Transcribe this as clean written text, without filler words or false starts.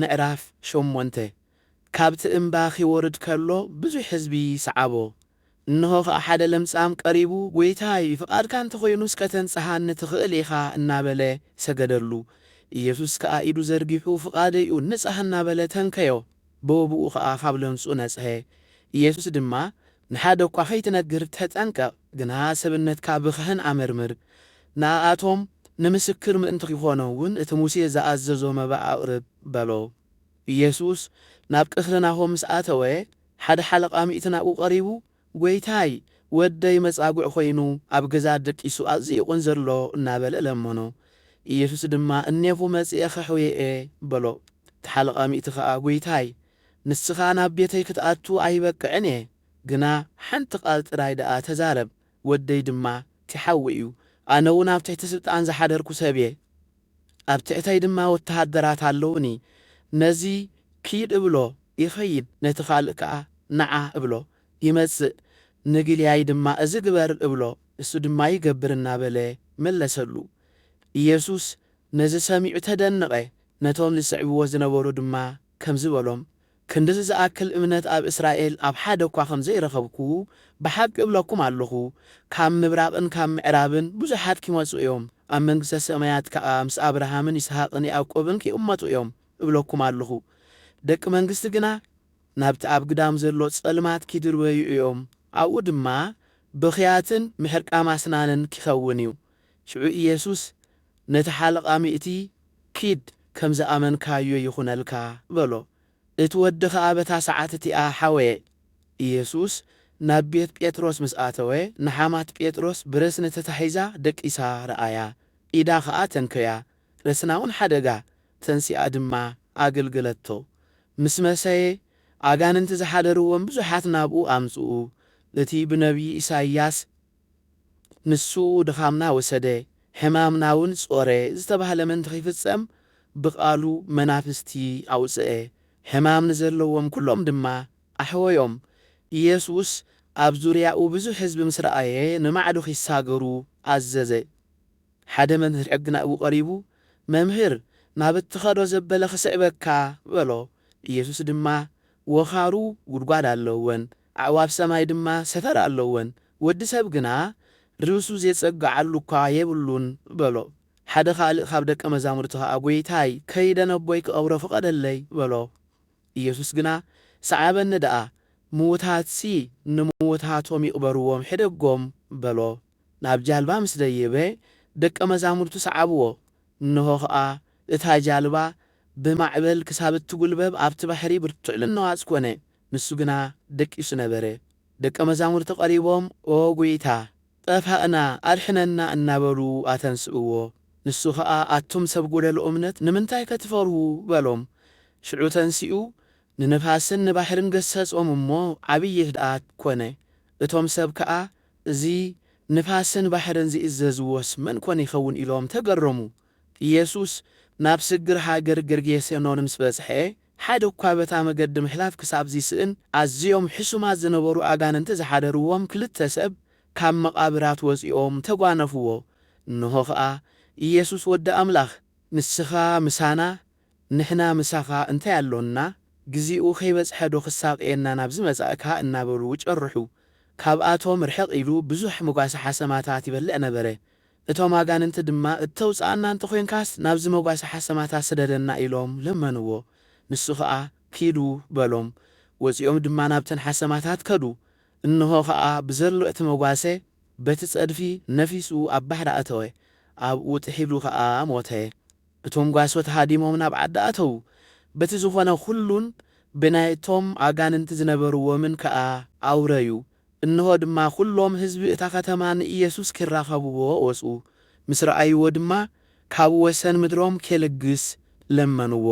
ምዕራፍ 8 ካብቲ እምባ ኺወርድ ከሎ ብዙሕ ሕዝቢ ሰዓቦ። እነሆ ኸኣ ሓደ ለምጻም ቀሪቡ ጐይታይ ፍቓድካ እንተኾይኑስ ከተንጽሓኒ ትኽእል ኢኻ እናበለ ሰገደሉ። ኢየሱስ ከኣ ኢዱ ዘርጊሑ ፍቓደይ እዩ ንጻሕ እናበለ ተንከዮ። ብወብኡ ኸኣ ካብ ለምጹ ነጽሐ። ኢየሱስ ድማ ንሓደ እኳ ኸይትነግር ተጠንቀቕ፣ ግና ሰብነትካ ብካህን ኣመርምር፣ ንኣቶም ንምስክር ምእንቲ ኺኾነውን እቲ ሙሴ ዝኣዘዞ መባእ ኣቕርብ በሎ። ኢየሱስ ናብ ቅፍርናሆም ምስ ኣተወ ሓደ ሓለቓ ሚእቲ ናብኡ ቀሪቡ ጐይታይ ወደይ መጻጉዕ ኾይኑ ኣብ ገዛ ደቂሱ ኣጽይቑን ዘሎ እናበለ ለመኖ። ኢየሱስ ድማ እኔፉ መጺአ ኸሕውየ በሎ። እቲ ሓለቓ ሚእቲ ኸኣ ጐይታይ ንስኻ ናብ ቤተይ ክትኣቱ ኣይበቅዕን እየ፣ ግና ሓንቲ ቓል ጥራይ ደኣ ተዛረብ፣ ወደይ ድማ ትሓዊ እዩ። ኣነ እውን ኣብ ትሕቲ ስልጣን ዝሓደርኩ ሰብ እየ፣ ኣብ ትሕተይ ድማ ወተሃደራት ኣለውኒ። ነዚ ኪድ እብሎ ይኸይድ፣ ነቲ ኻልእ ከዓ ነዓ እብሎ ይመጽእ፣ ንግልያይ ድማ እዚ ግበር እብሎ እሱ ድማ ይገብር እናበለ መለሰሉ። ኢየሱስ ነዚ ሰሚዑ ተደነቐ። ነቶም ዝስዕብዎ ዝነበሩ ድማ ከምዚ በሎም ክንድዚ ዝኣክል እምነት ኣብ እስራኤል ኣብ ሓደ እኳ ከም ዘይረኸብኩ ብሓቂ እብለኩም ኣለኹ። ካብ ምብራቕን ካብ ምዕራብን ብዙሓት ኪመጹ እዮም፣ ኣብ መንግሥተ ሰማያት ከዓ ምስ ኣብርሃምን ይስሐቅን ያዕቆብን ኪእመጡ እዮም እብለኩም ኣለኹ። ደቂ መንግሥቲ ግና ናብቲ ኣብ ግዳም ዘሎ ጸልማት ኪድርበዩ እዮም፣ ኣብኡ ድማ ብኽያትን ምሕርቃ ማስናንን ኪኸውን እዩ። ሽዑ ኢየሱስ ነቲ ሓለቓ ሚእቲ ኪድ ከም ዝኣመንካዮ ይኹነልካ በሎ። እቲ ወዲ ኸኣ በታ ሰዓት እቲኣ ሓወየ። ኢየሱስ ናብ ቤት ጴጥሮስ ምስ ኣተወ ንሓማት ጴጥሮስ ብረስኒ ተታሒዛ ደቂሳ ረኣያ፣ ኢዳ ኸኣ ተንከያ፣ ረስናውን ሓደጋ ተንሲኣ ድማ ኣገልግለቶ። ምስ መሰየ ኣጋንንቲ ዝሓደርዎም ብዙሓት ናብኡ ኣምጽኡ። እቲ ብነቢይ ኢሳይያስ ንሱ ድኻምና ወሰደ ሕማምናውን ጾረ ዝተባህለ መንቲ ኺፍጸም ብቓሉ መናፍስቲ ኣውፅአ፣ ሕማም ንዘለዎም ኩሎም ድማ ኣሕወዮም። ኢየሱስ ኣብ ዙርያኡ ብዙሕ ሕዝቢ ምስ ረኣየ ንማዕዱ ኺሳገሩ ኣዘዘ። ሓደ መምህር ሕጊ ናብኡ ቐሪቡ መምህር ናብ እትኸዶ ዘበለ ኽስዕበካ በሎ። ኢየሱስ ድማ ወኻሩ ጉድጓድ ኣለወን፣ ኣዕዋፍ ሰማይ ድማ ሰፈር ኣለወን፣ ወዲ ሰብ ግና ርእሱ ዘጸግዓሉ እኳ የብሉን በሎ። ሓደ ኻልእ ካብ ደቀ መዛሙርቱ ኸኣ ጐይታይ ከይደ ነቦይ ክቐብሮ ፍቐደለይ በሎ። ኢየሱስ ግና ሰዓበኒ ደኣ ምዉታትሲ ንምዉታቶም ይቕበርዎም ሕደጎም በሎ። ናብ ጃልባ ምስ ደየበ ደቀ መዛሙርቱ ሰዓብዎ። እንሆ ኸኣ እታ ጃልባ ብማዕበል ክሳብ እትጕልበብ ኣብቲ ባሕሪ ብርቱዕ ልነዋጽ ኮነ። ንሱ ግና ደቂሱ ነበረ። ደቀ መዛሙርቱ ቐሪቦም ኦ ጐይታ ጠፋእና ኣድሕነና እናበሉ ኣተንስእዎ። ንሱ ኸኣ ኣቱም ሰብ ጐደሎ እምነት ንምንታይ ከትፈርሁ በሎም። ሽዑ ተንሲኡ ንነፋስን ንባሕርን ገሰጾም እሞ ዓብዪ ህድኣ ኮነ። እቶም ሰብ ከዓ እዚ ንፋስን ባሕርን ዝእዘዝዎስ መን ኮነ ይኸውን ኢሎም ተገረሙ። ኢየሱስ ናብ ስግር ሃገር ጌርጌሴኖን ምስ በጽሐ ሓደ እኳ በታ መገዲ ምሕላፍ ክሳብ ዚስእን ኣዝዮም ሕሱማት ዝነበሩ ኣጋንንቲ ዝሓደርዎም ክልተ ሰብ ካብ መቓብራት ወፂኦም ተጓነፍዎ። እንሆ ኸኣ ኢየሱስ ወዲ ኣምላኽ ንስኻ ምሳና ንሕና ምሳኻ እንታይ ኣሎና ግዚኡ ኸይበጽሐ ዶ ኽሳቕየና ናብዚ መጻእካ እናበሉ ጨርሑ። ካብኣቶም ርሕቕ ኢሉ ብዙሕ መጓሰ ሓሰማታት ይበልዕ ነበረ። እቶም ኣጋንንቲ ድማ እተውፅኣና እንተ ኾይንካስ ናብዚ መጓሰ ሓሰማታት ስደደና ኢሎም ለመንዎ። ንሱ ኸኣ ኪዱ በሎም። ወፂኦም ድማ ናብተን ሓሰማታት ከዱ። እንሆ ኸኣ ብዘሎ እቲ መጓሰ በቲ ጸድፊ ነፊሱ ኣብ ባሕሪ ኣተወ። ኣብኡ ጥሒሉ ኸኣ ሞተ። እቶም ጓሶት ሃዲሞም ናብ ዓዲ ኣተዉ። በቲ ዝኾነ ኹሉን ብናይቶም ኣጋንንቲ ዝነበርዎምን ከኣ ኣውረዩ። እንሆ ድማ ኹሎም ሕዝቢ እታ ኸተማ ንኢየሱስ ኪራኸብዎ ወፁ። ምስ ረኣይዎ ድማ ካብ ወሰን ምድሮም ኬልግስ ለመንዎ።